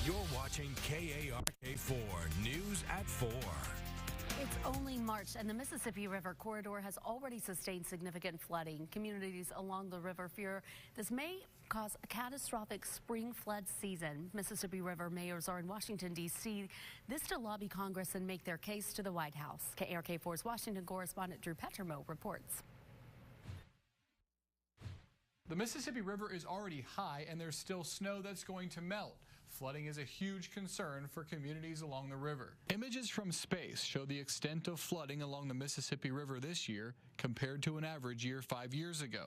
You're watching KARK4 News at 4. It's only March, and the Mississippi River corridor has already sustained significant flooding. Communities along the river fear this may cause a catastrophic spring flood season. Mississippi River mayors are in Washington, D.C. this to lobby Congress and make their case to the White House. KARK4's Washington correspondent Drew Petrimo reports. The Mississippi River is already high, and there's still snow that's going to melt. Flooding is a huge concern for communities along the river. Images from space show the extent of flooding along the Mississippi River this year compared to an average year 5 years ago.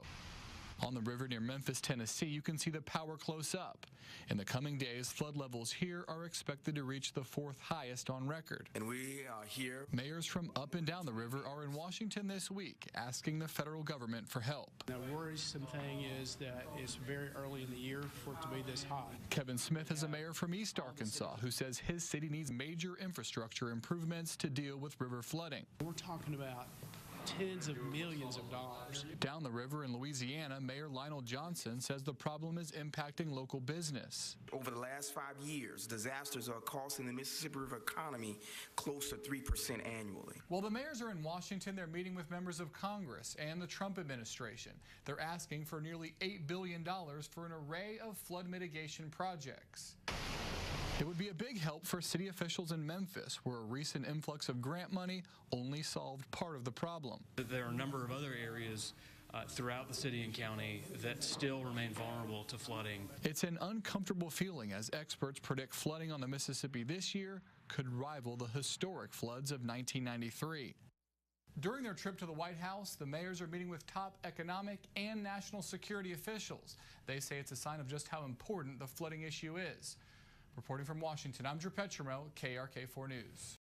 On the river near Memphis, Tennessee, you can see the power close up. In the coming days, flood levels here are expected to reach the 4th highest on record. And we are here. Mayors from up and down the river are in Washington this week, asking the federal government for help. The worrisome thing is that it's very early in the year for it to be this high. Kevin Smith is a mayor from East Arkansas who says his city needs major infrastructure improvements to deal with river flooding. We're talking about tens of millions of dollars. Down the river in Louisiana, Mayor Lionel Johnson says the problem is impacting local business. Over the last 5 years, disasters are costing the Mississippi River economy close to 3% annually. While the mayors are in Washington, they're meeting with members of Congress and the Trump administration. They're asking for nearly $8 billion for an array of flood mitigation projects. It would be a big help for city officials in Memphis, where a recent influx of grant money only solved part of the problem. There are a number of other areas throughout the city and county that still remain vulnerable to flooding. It's an uncomfortable feeling as experts predict flooding on the Mississippi this year could rival the historic floods of 1993. During their trip to the White House, the mayors are meeting with top economic and national security officials. They say it's a sign of just how important the flooding issue is. Reporting from Washington, I'm Drew Petrimo, KARK4 News.